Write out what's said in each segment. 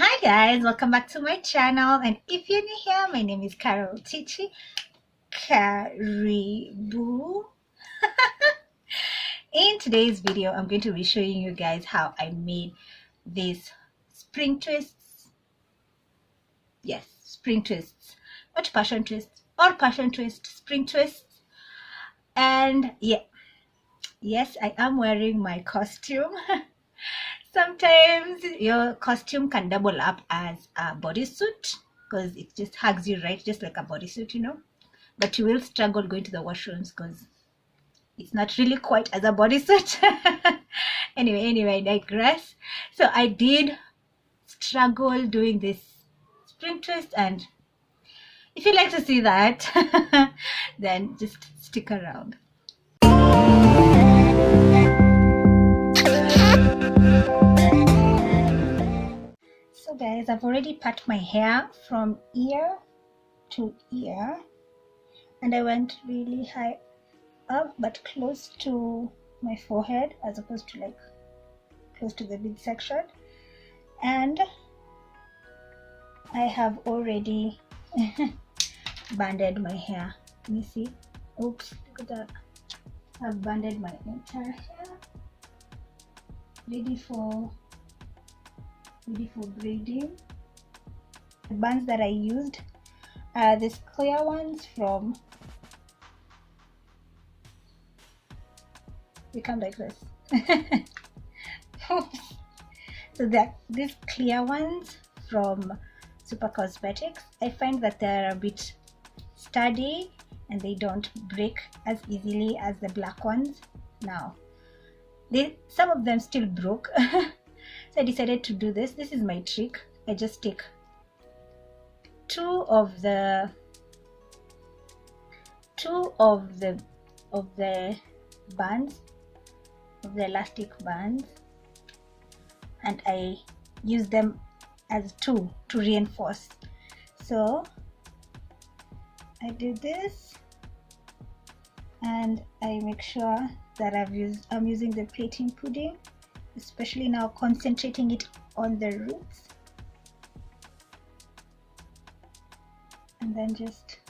Hi guys, welcome back to my channel, and if you're new here, my name is Tichie. Karibu. In today's video, I'm going to be showing you guys how I made these spring twists. Yes, spring twists, not passion twists, or passion twist, spring twists. And yeah, yes, I am wearing my costume. Sometimes your costume can double up as a bodysuit because it just hugs you right, just like a bodysuit, you know. But you will struggle going to the washrooms because it's not really quite as a bodysuit. anyway, I digress. So I did struggle doing this spring twist, and if you'd like to see that, then just stick around. So guys, I've already pat my hair from ear to ear, and I went really high up but close to my forehead as opposed to like close to the midsection. And I have already banded my hair. Can you see? Oops, look at that. I've banded my entire hair, ready for braiding. The bands that I used are these clear ones from, they come like this. So these clear ones from Super Cosmetics. I find that they're a bit sturdy and they don't break as easily as the black ones. Now, some of them still broke. So I decided to do this. This is my trick. I just take two of the bands, of the elastic bands, and I use them as two to reinforce. So I do this, and I make sure that I'm using the plaiting pudding, especially now concentrating it on the roots, and then just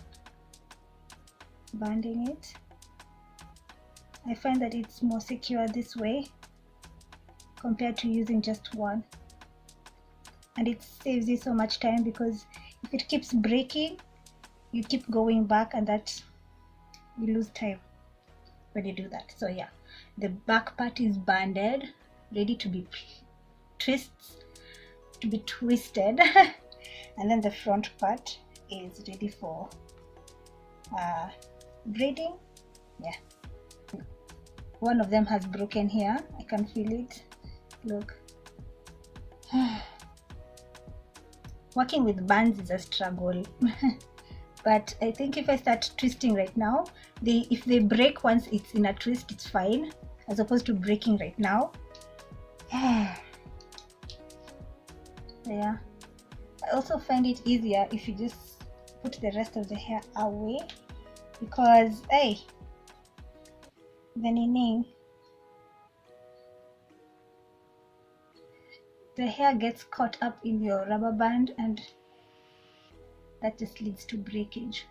banding it. I find that it's more secure this way compared to using just one, and it saves you so much time, because if it keeps breaking, you keep going back, and that you lose time when you do that. So yeah, the back part is banded, ready to be twisted, and then the front part is ready for braiding. Yeah, one of them has broken here. I can feel it. Look. Working with bands is a struggle. But I think if I start twisting right now, if they break once it's in a twist, it's fine, as opposed to breaking right now. Yeah, I also find it easier if you just put the rest of the hair away, because hey, the hair gets caught up in your rubber band, and that just leads to breakage.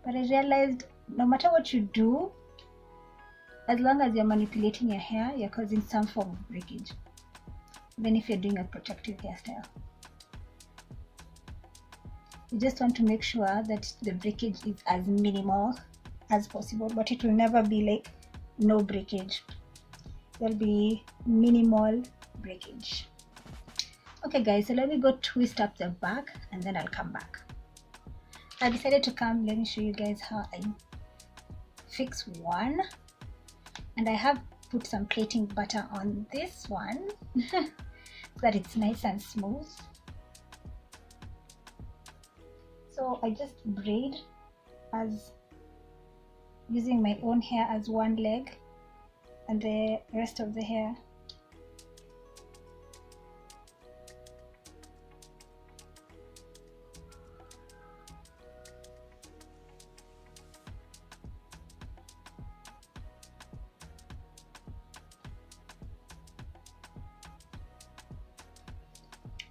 But I realized no matter what you do, as long as you're manipulating your hair, you're causing some form of breakage, even if you're doing a protective hairstyle. You just want to make sure that the breakage is as minimal as possible, but it will never be like no breakage. There'll be minimal breakage. Okay guys, so let me go twist up the back and then I'll come back. I decided to come, let me show you guys how I fix one. And I have put some plating butter on this one so that it's nice and smooth. So I just braid as using my own hair as one leg, and the rest of the hair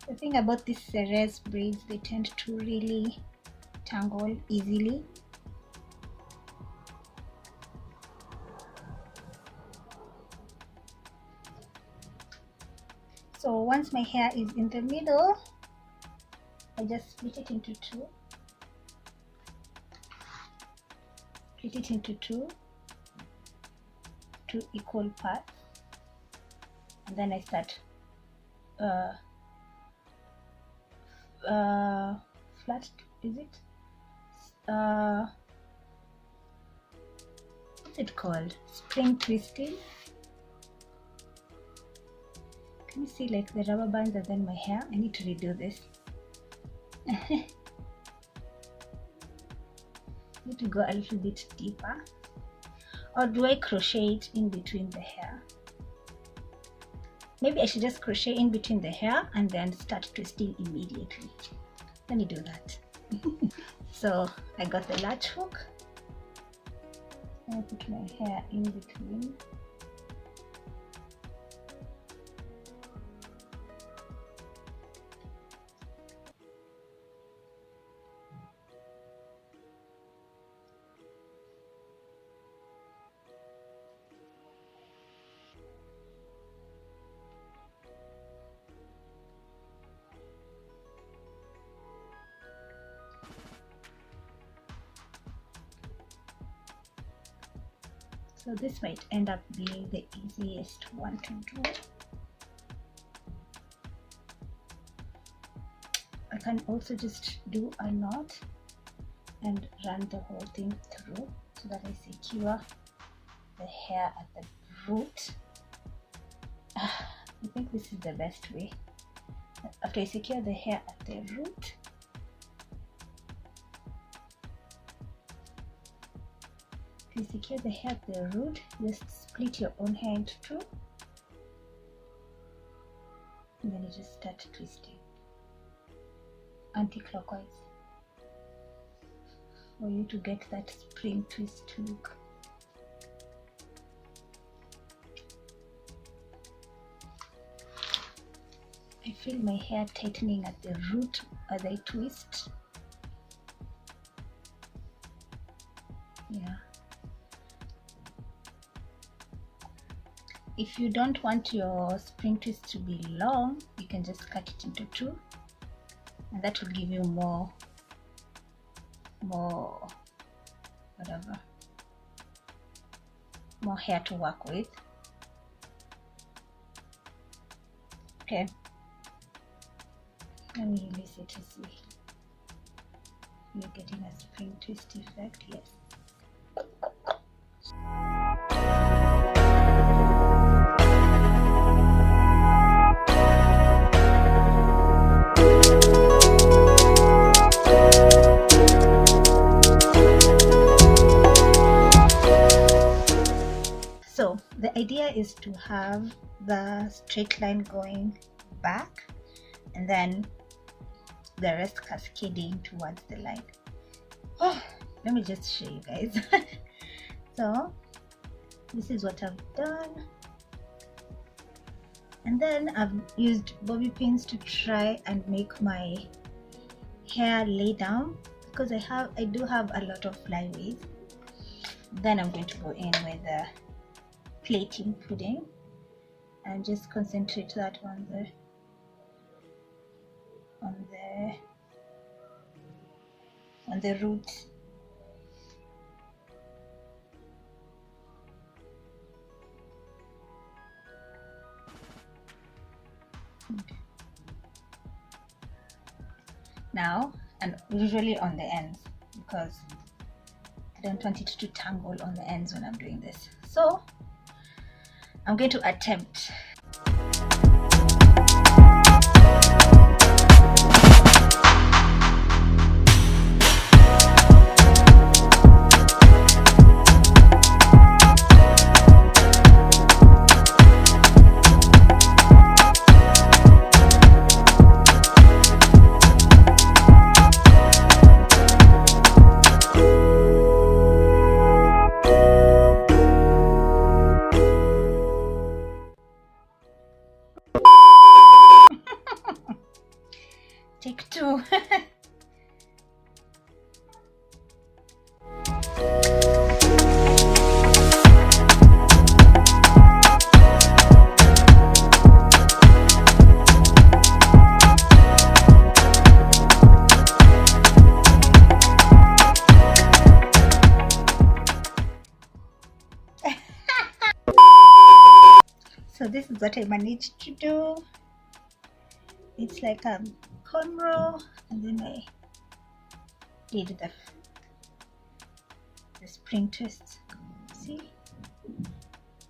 The thing about these Ceres braids, they tend to really tangle easily. So once my hair is in the middle, I just split it into two. Split it into two equal parts, and then I start flat, is it? What's it called? Spring twisting. Can you see like the rubber bands and then my hair? I need to redo this. Need to go a little bit deeper. Or do I crochet it in between the hair? Maybe I should just crochet in between the hair and then start twisting immediately. Let me do that. So I got the latch hook. I put my hair in between. So this might end up being the easiest one to do. I can also just do a knot and run the whole thing through so that I secure the hair at the root. I think this is the best way. After I secure the hair at the root, you secure the hair at the root, just split your own hair into two, and then you just start twisting anti-clockwise for you to get that spring twist look. I feel my hair tightening at the root as I twist. Yeah. If you don't want your spring twist to be long, you can just cut it into two, and that will give you more hair to work with. Okay, let me release it to see you're getting a spring twist effect. Yes. So the idea is to have the straight line going back and then the rest cascading towards the line. Oh, let me just show you guys. So this is what I've done, and then I've used bobby pins to try and make my hair lay down because I do have a lot of flyaways. Then I'm going to go in with the plaiting pudding and just concentrate that on the root. Now, and usually on the ends because I don't want it to tangle on the ends when I'm doing this. So I'm going to attempt. Take two. So this is what I managed to do. It's like a cornrow, and then I did the spring twists. See?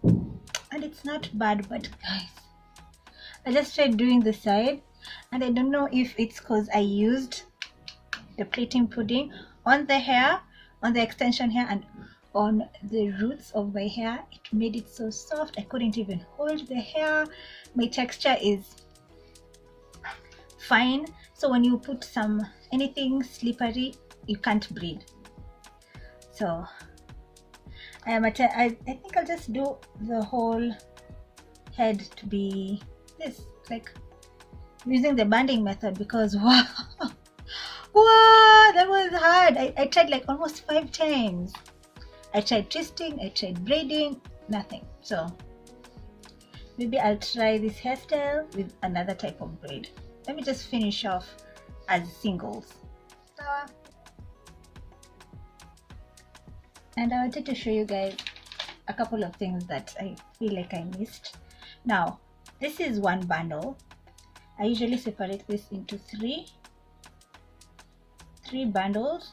And it's not bad, but guys, I just tried doing the side, and I don't know if it's because I used the plating pudding on the hair, on the extension hair, and on the roots of my hair. It made it so soft I couldn't even hold the hair. My texture is fine, so when you put anything slippery, you can't braid. So I think I'll just do the whole head to be this, like using the banding method, because wow, wow, that was hard. I tried like almost 5 times. I tried twisting, I tried braiding, nothing. So maybe I'll try this hairstyle with another type of braid. Let me just finish off as singles. And I wanted to show you guys a couple of things that I feel like I missed. Now, this is one bundle. I usually separate this into three bundles.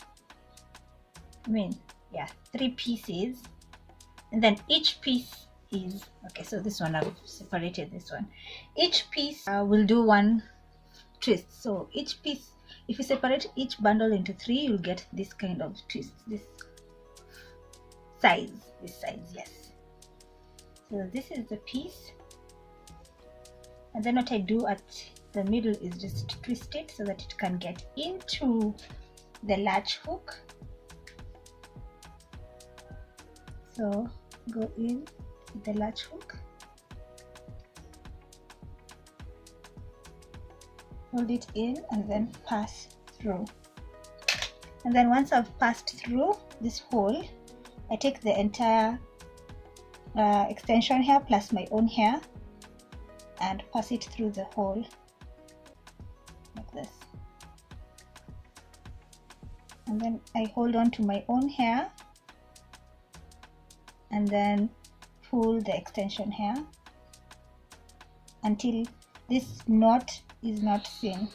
I mean, yeah, 3 pieces, and then each piece is okay. So this one, I've separated this one. Each piece will do 1 twist. So each piece, if you separate each bundle into 3, you'll get this kind of twist, this size, yes. So this is the piece, and then what I do at the middle is just twist it so that it can get into the latch hook. So go in with the latch hook, hold it in, and then pass through. And then once I've passed through this hole, I take the entire extension hair plus my own hair and pass it through the hole like this. And then I hold on to my own hair and then pull the extension hair until this knot is not seen.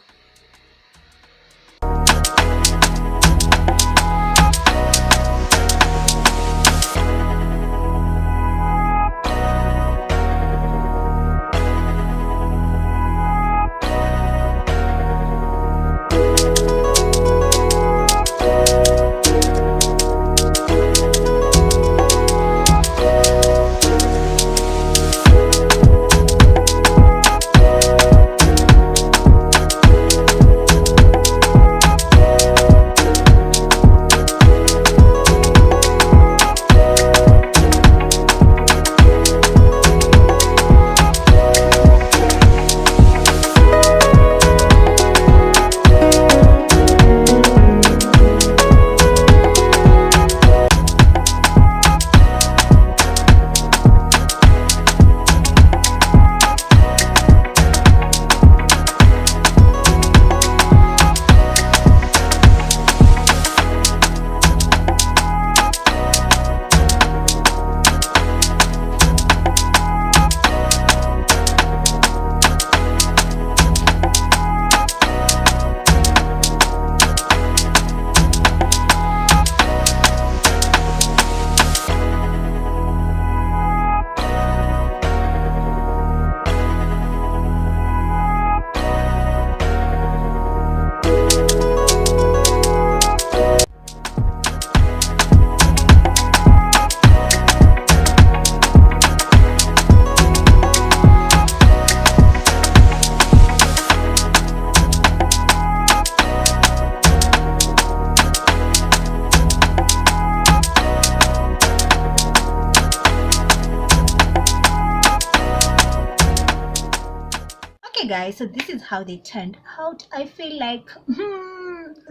guys, so this is how they turned out. I feel like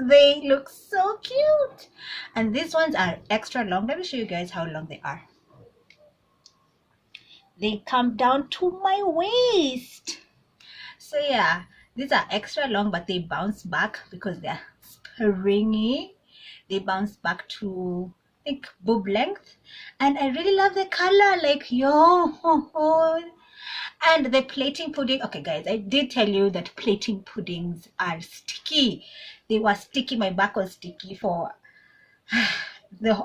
they look so cute, and these ones are extra long. Let me show you guys how long they are. They come down to my waist. So yeah, these are extra long, but they bounce back because they're springy. They bounce back to, I think, boob length, and I really love the color. Like, yo. And the plaiting pudding, okay guys, I did tell you that plaiting puddings are sticky. They were sticky. My back was sticky for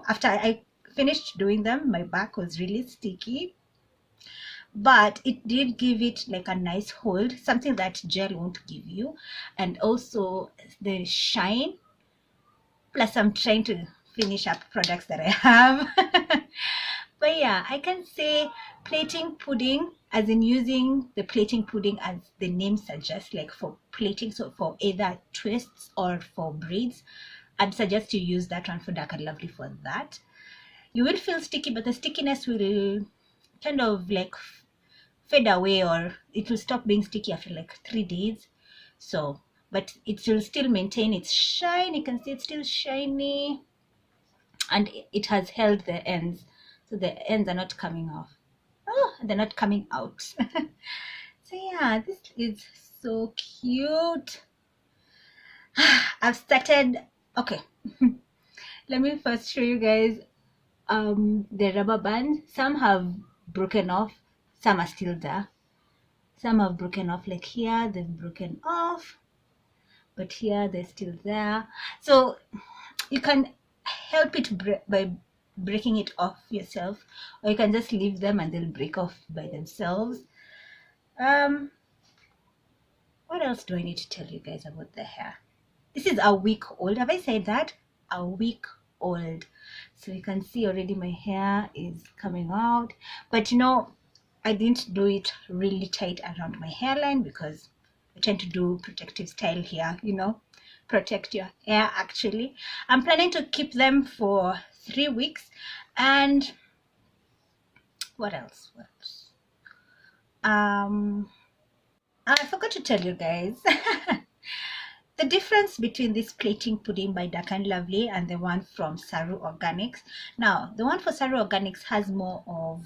after I finished doing them. My back was really sticky, but it did give it like a nice hold, something that gel won't give you. And also the shine, plus I'm trying to finish up products that I have. But yeah, I can say plaiting pudding, as in using the plaiting pudding as the name suggests, like for plaiting, so for either twists or for braids, I'd suggest you use that one for Dark and Lovely for that. You will feel sticky, but the stickiness will kind of like fade away, or it will stop being sticky after like 3 days. So, but it will still maintain its shine. You can see it's still shiny, and it has held the ends. So the ends are not coming off. Oh, they're not coming out. So yeah, this is so cute. I've started, okay. Let me first show you guys the rubber band. Some have broken off, some are still there. Some have broken off, like here they've broken off, but here they're still there. So you can help it by breaking it off yourself, or you can just leave them and they'll break off by themselves. What else do I need to tell you guys about the hair? This is a week old. Have I said that? A week old. So you can see already my hair is coming out, but you know, I didn't do it really tight around my hairline because I tend to do protective style here, you know, protect your hair. Actually, I'm planning to keep them for 3 weeks. And what else? I forgot to tell you guys the difference between this plaiting pudding by Dark and Lovely and the one from Saru Organics. Now, the one for Saru Organics has more of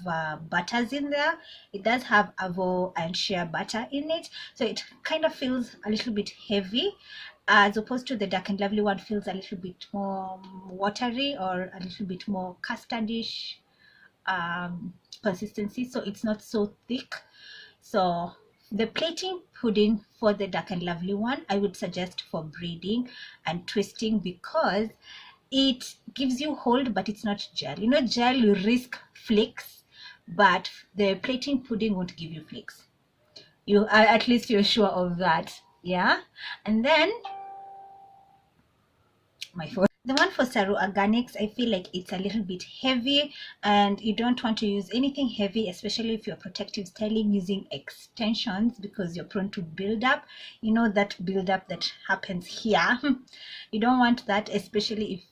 butters in there. It does have avo and shea butter in it, so it kind of feels a little bit heavy, as opposed to the Dark and Lovely one feels a little bit more watery, or a little bit more custardish consistency, so it's not so thick. So the plaiting pudding for the Dark and Lovely one, I would suggest for braiding and twisting, because it gives you hold, but it's not gel. You know, gel, you risk flakes, but the plaiting pudding won't give you flakes. You are, at least you're sure of that. Yeah. And then the one for Saru Organics, I feel like it's a little bit heavy, and you don't want to use anything heavy, especially if you're protective styling using extensions, because you're prone to build up. You know, that build up that happens here. You don't want that, especially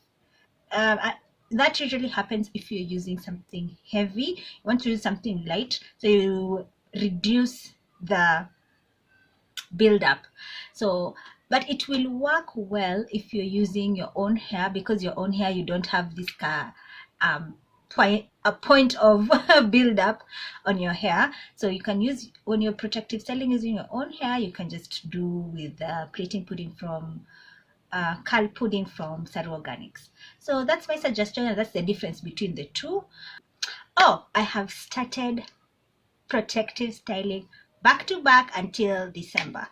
if that usually happens if you're using something heavy. You want to use something light, so you reduce the build up. So, but it will work well if you're using your own hair, because your own hair, you don't have this point of build up on your hair. So you can use, when you're protective styling using your own hair, you can just do with plaiting pudding from curl pudding from Saru Organics. So that's my suggestion, and that's the difference between the two. Oh, I have started protective styling back to back until December,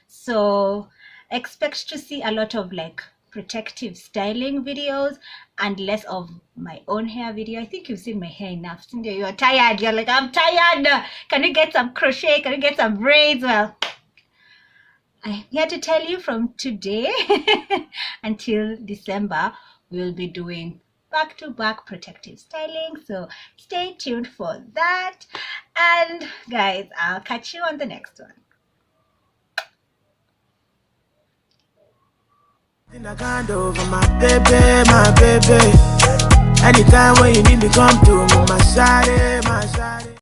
so expect to see a lot of like protective styling videos and less of my own hair video. I think you've seen my hair enough. Cindy, you're tired. You're like, I'm tired. Can we get some crochet? Can we get some braids? Well, I'm here to tell you from today until December, we'll be doing back-to-back protective styling. So stay tuned for that. And guys, I'll catch you on the next one. I can't over my baby, my baby. Anytime when you need me, come to me, my shawty, my shawty.